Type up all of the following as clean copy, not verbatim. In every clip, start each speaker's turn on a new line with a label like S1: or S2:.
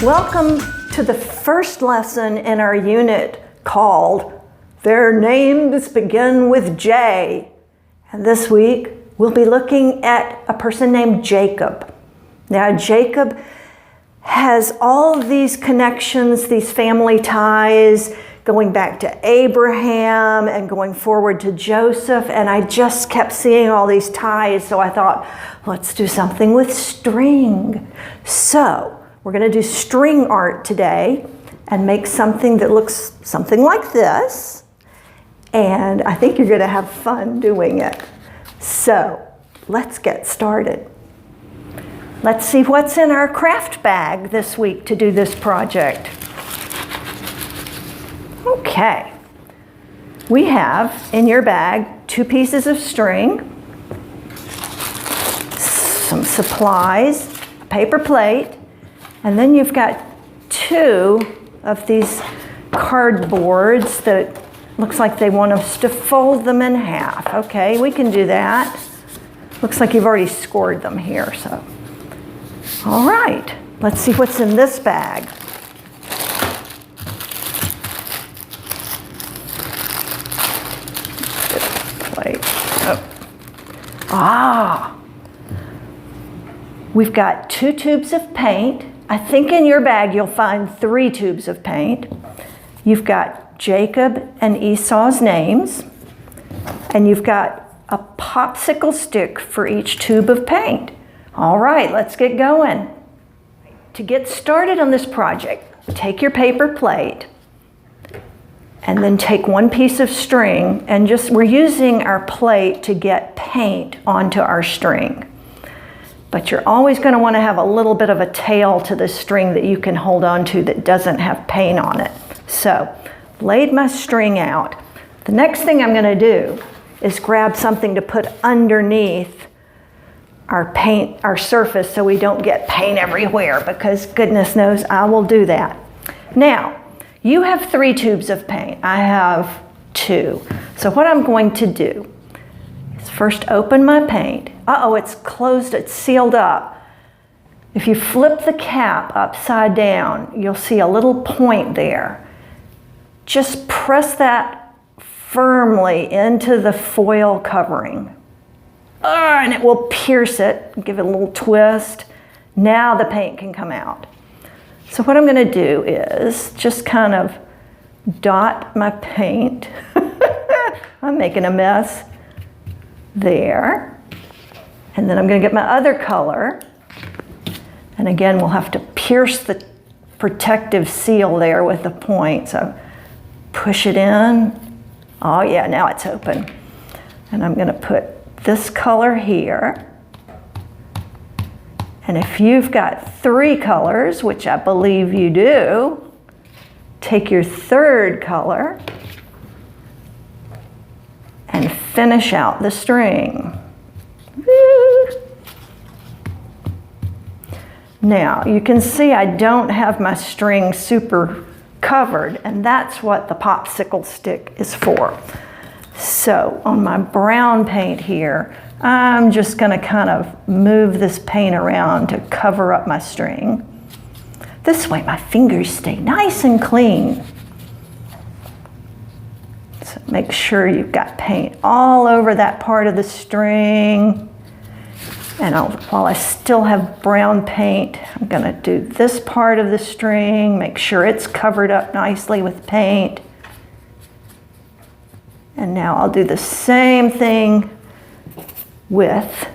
S1: Welcome to the first lesson in our unit called Their Names Begin with J. And this week we'll be looking at a person named Jacob. Now Jacob has all of these connections, these family ties, going back to Abraham and going forward to Joseph, and I just kept seeing all these ties, so I thought, let's do something with string. So we're going to do string art today and make something that looks something like this, and I think you're going to have fun doing it. So let's get started. Let's see what's in our craft bag this week to do this project. Okay, we have in your bag 2 pieces of string, some supplies, a paper plate, and then you've got 2 of these cardboards that looks like they want us to fold them in half. Okay, we can do that. Looks like you've already scored them here, so. All right, let's see what's in this bag. We've got 2 tubes of paint. I think in your bag you'll find 3 tubes of paint. You've got Jacob and Esau's names, and you've got a popsicle stick for each tube of paint. All right, let's get going. To get started on this project, take your paper plate and then take 1 piece of string, and we're using our plate to get paint onto our string. But you're always going to want to have a little bit of a tail to the string that you can hold on to that doesn't have paint on it. So, laid my string out. The next thing I'm going to do is grab something to put underneath our surface so we don't get paint everywhere, because goodness knows I will do that. Now, you have 3 tubes of paint. I have 2. So what I'm going to do is first open my paint. Uh-oh, it's closed, it's sealed up. If you flip the cap upside down, you'll see a little point there. Just press that firmly into the foil covering. And it will pierce it, give it a little twist. Now the paint can come out. So what I'm going to do is just kind of dot my paint. I'm making a mess there. And then I'm going to get my other color. And again, we'll have to pierce the protective seal there with the point. So push it in. Oh yeah, now it's open. And I'm going to put this color here. And if you've got 3 colors, which I believe you do, take your 3rd color and finish out the string. Woo. Now, you can see I don't have my string super covered, and that's what the popsicle stick is for. So on my brown paint here, I'm just going to kind of move this paint around to cover up my string. This way my fingers stay nice and clean. So make sure you've got paint all over that part of the string. And while I still have brown paint, I'm going to do this part of the string, make sure it's covered up nicely with paint. And now I'll do the same thing with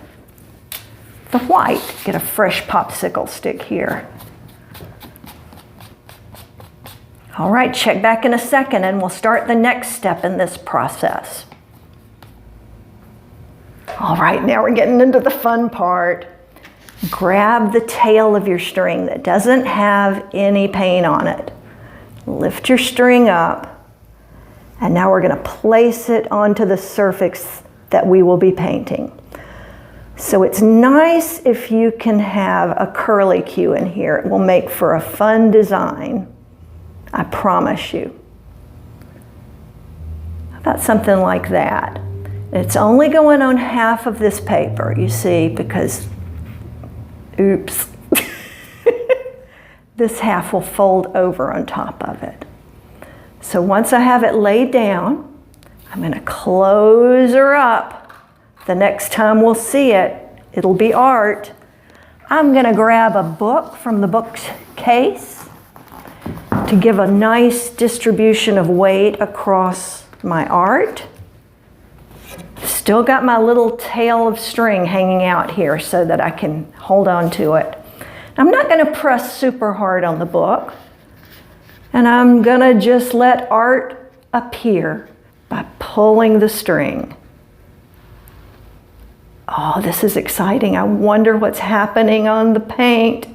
S1: the white. Get a fresh popsicle stick here. All right, check back in a second and we'll start the next step in this process. All right, now we're getting into the fun part. Grab the tail of your string that doesn't have any paint on it. Lift your string up. And now we're going to place it onto the surface that we will be painting. So it's nice if you can have a curlicue in here. It will make for a fun design. I promise you. How about something like that? It's only going on half of this paper, you see, because, oops. this half will fold over on top of it. So once I have it laid down, I'm going to close her up. The next time we'll see it, it'll be art. I'm going to grab a book from the bookcase to give a nice distribution of weight across my art. Still got my little tail of string hanging out here so that I can hold on to it. I'm not going to press super hard on the book, and I'm going to just let art appear by pulling the string. Oh, this is exciting. I wonder what's happening on the paint.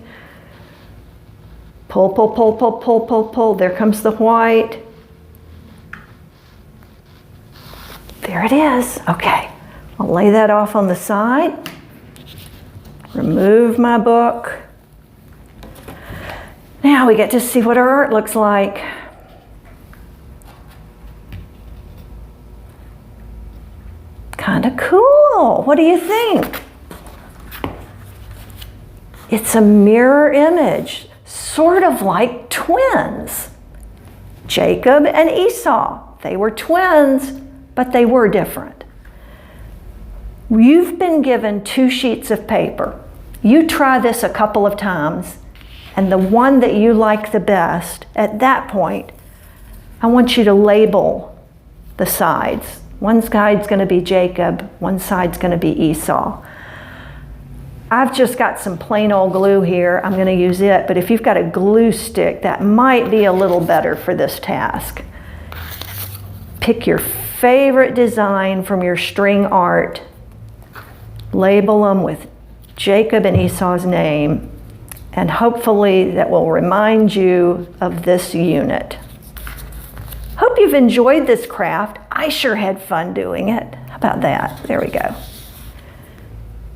S1: Pull, pull, pull, pull, pull, pull, pull. There comes the white. There it is. Okay, I'll lay that off on the side. Remove my book. Now we get to see what our art looks like. Kind of cool. What do you think? It's a mirror image, sort of like twins. Jacob and Esau. They were twins, but they were different. You've been given 2 sheets of paper. You try this a couple of times, and the one that you like the best, at that point, I want you to label the sides. One side's going to be Jacob, one side's going to be Esau. I've just got some plain old glue here. I'm going to use it, but if you've got a glue stick, that might be a little better for this task. Pick your favorite design from your string art. Label them with Jacob and Esau's name, and hopefully that will remind you of this unit. Hope you've enjoyed this craft. I sure had fun doing it. How about that? There we go.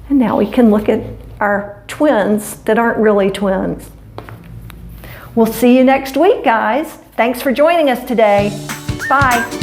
S1: And now we can look at our twins that aren't really twins. We'll see you next week, guys. Thanks for joining us today. Bye.